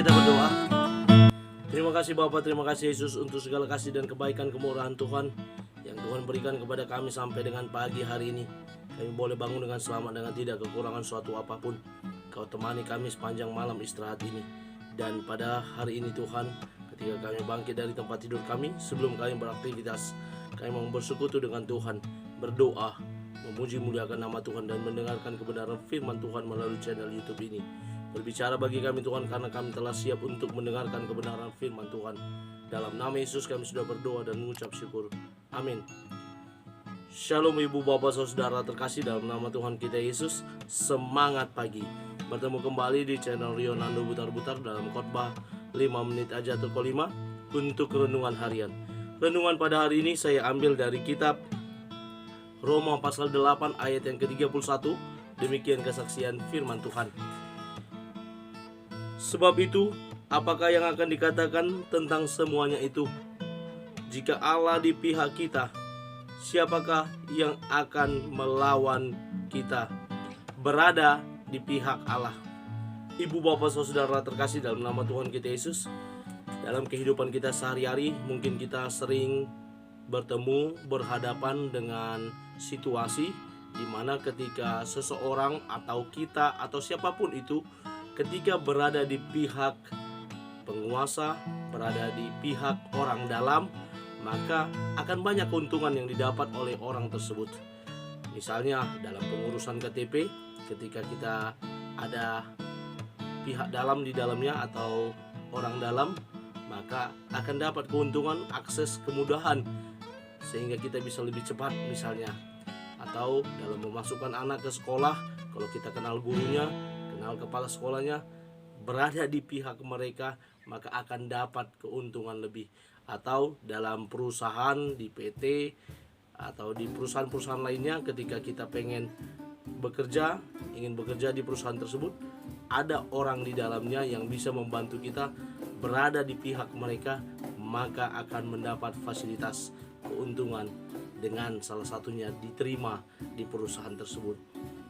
kita berdoa. Terima kasih Bapa, terima kasih Yesus untuk segala kasih dan kebaikan kemurahan Tuhan yang Tuhan berikan kepada kami sampai dengan pagi hari ini. Kami boleh bangun dengan selamat, dengan tidak kekurangan suatu apapun. Kau temani kami sepanjang malam istirahat ini. Dan pada hari ini Tuhan, ketika kami bangkit dari tempat tidur kami, sebelum kami beraktivitas, kami mau bersekutu dengan Tuhan, berdoa, memuji muliakan nama Tuhan dan mendengarkan kebenaran firman Tuhan melalui channel YouTube ini. Berbicara bagi kami Tuhan, karena kami telah siap untuk mendengarkan kebenaran firman Tuhan. Dalam nama Yesus kami sudah berdoa dan mengucap syukur. Amin. Shalom ibu bapak saudara terkasih dalam nama Tuhan kita Yesus. Semangat pagi. Bertemu kembali di channel Rio Nando Butar-Butar dalam khotbah 5 menit aja atau 5 untuk renungan harian. Renungan pada hari ini saya ambil dari kitab Roma pasal 8 ayat yang ke-31. Demikian kesaksian firman Tuhan. Sebab itu, apakah yang akan dikatakan tentang semuanya itu? Jika Allah di pihak kita, siapakah yang akan melawan kita? Berada di pihak Allah. Ibu bapak saudara terkasih dalam nama Tuhan kita Yesus, dalam kehidupan kita sehari-hari mungkin kita sering bertemu, berhadapan dengan situasi di mana ketika seseorang atau kita atau siapapun itu ketika berada di pihak penguasa, berada di pihak orang dalam, maka akan banyak keuntungan yang didapat oleh orang tersebut. Misalnya dalam pengurusan KTP, ketika kita ada pihak dalam di dalamnya atau orang dalam, maka akan dapat keuntungan, akses, kemudahan sehingga kita bisa lebih cepat misalnya. Atau dalam memasukkan anak ke sekolah, kalau kita kenal gurunya, kenal kepala sekolahnya, berada di pihak mereka, maka akan dapat keuntungan lebih. Atau dalam perusahaan, di PT atau di perusahaan-perusahaan lainnya, ketika kita pengen bekerja, ingin bekerja di perusahaan tersebut, ada orang di dalamnya yang bisa membantu kita berada di pihak mereka, maka akan mendapat fasilitas keuntungan dengan salah satunya diterima di perusahaan tersebut.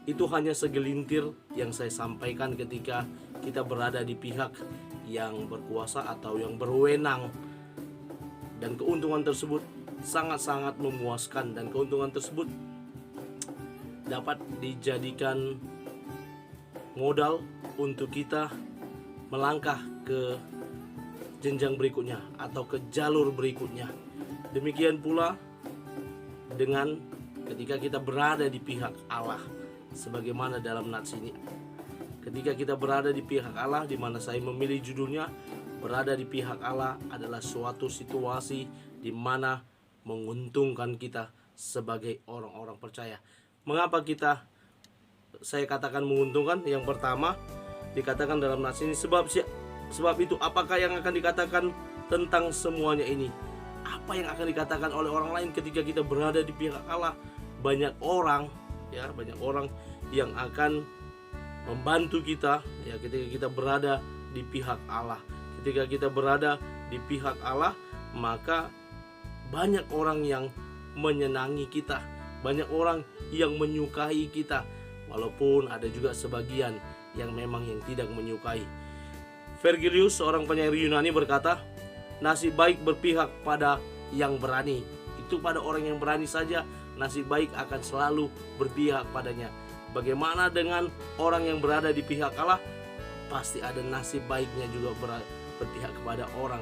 Itu hanya segelintir yang saya sampaikan ketika kita berada di pihak yang berkuasa atau yang berwenang. Dan keuntungan tersebut sangat-sangat memuaskan, dan keuntungan tersebut dapat dijadikan modal untuk kita melangkah ke jenjang berikutnya atau ke jalur berikutnya. Demikian pula dengan ketika kita berada di pihak Allah. Sebagaimana dalam nats ini, ketika kita berada di pihak Allah, di mana saya memilih judulnya berada di pihak Allah adalah suatu situasi di mana menguntungkan kita sebagai orang-orang percaya. Mengapa saya katakan menguntungkan? Yang pertama dikatakan dalam nats ini, sebab itu apakah yang akan dikatakan tentang semuanya ini? Apa yang akan dikatakan oleh orang lain ketika kita berada di pihak Allah? Banyak orang yang akan membantu kita ya ketika kita berada di pihak Allah. Ketika kita berada di pihak Allah, maka banyak orang yang menyenangi kita, banyak orang yang menyukai kita, walaupun ada juga sebagian yang memang yang tidak menyukai. Vergilius, seorang penyair Yunani, berkata, nasib baik berpihak pada yang berani. Itu pada orang yang berani saja nasib baik akan selalu berpihak padanya. Bagaimana dengan orang yang berada di pihak Allah? Pasti ada nasib baiknya juga berpihak kepada orang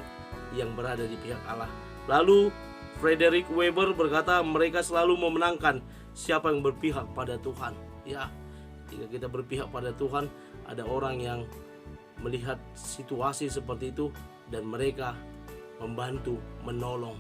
yang berada di pihak Allah. Lalu Frederick Weber berkata, mereka selalu memenangkan siapa yang berpihak pada Tuhan. Ya, jika kita berpihak pada Tuhan, ada orang yang melihat situasi seperti itu dan mereka membantu, menolong.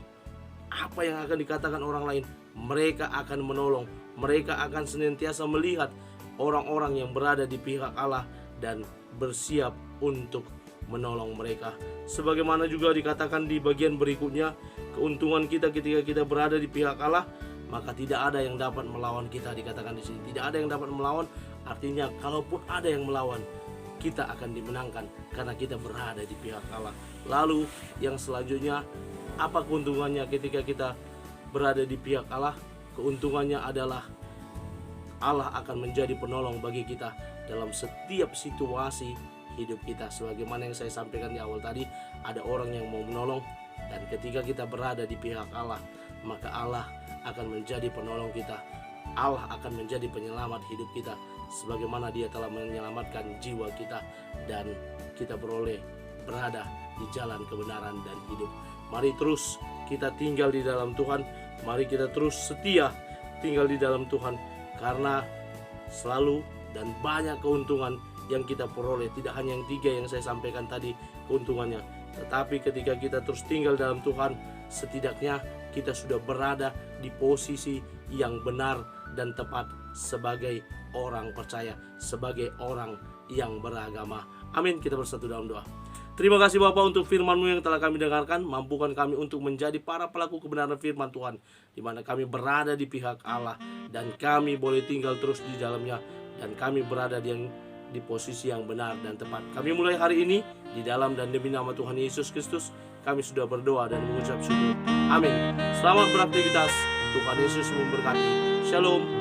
Apa yang akan dikatakan orang lain? Mereka akan menolong. Mereka akan senantiasa melihat orang-orang yang berada di pihak Allah dan bersiap untuk menolong mereka. Sebagaimana juga dikatakan di bagian berikutnya, keuntungan kita ketika kita berada di pihak Allah, maka tidak ada yang dapat melawan kita. Dikatakan di sini, tidak ada yang dapat melawan. Artinya, kalaupun ada yang melawan, kita akan dimenangkan karena kita berada di pihak Allah. Lalu yang selanjutnya, apa keuntungannya ketika kita berada di pihak Allah? Keuntungannya adalah Allah akan menjadi penolong bagi kita dalam setiap situasi hidup kita. Sebagaimana yang saya sampaikan di awal tadi, ada orang yang mau menolong, dan ketika kita berada di pihak Allah, maka Allah akan menjadi penolong kita. Allah akan menjadi penyelamat hidup kita, sebagaimana Dia telah menyelamatkan jiwa kita, dan kita berada di jalan kebenaran dan hidup. Mari terus kita tinggal di dalam Tuhan. Mari kita terus setia tinggal di dalam Tuhan, karena selalu dan banyak keuntungan yang kita peroleh. Tidak hanya yang 3 yang saya sampaikan tadi keuntungannya, tetapi ketika kita terus tinggal dalam Tuhan, setidaknya kita sudah berada di posisi yang benar dan tepat sebagai orang percaya, sebagai orang yang beragama. Amin. Kita bersatu dalam doa. Terima kasih Bapa untuk firman-Mu yang telah kami dengarkan. Mampukan kami untuk menjadi para pelaku kebenaran firman Tuhan, di mana kami berada di pihak Allah, dan kami boleh tinggal terus di dalamnya, dan kami berada di posisi yang benar dan tepat. Kami mulai hari ini di dalam dan demi nama Tuhan Yesus Kristus, kami sudah berdoa dan mengucap syukur. Amin. Selamat beraktivitas. Tuhan Yesus memberkati. Shalom.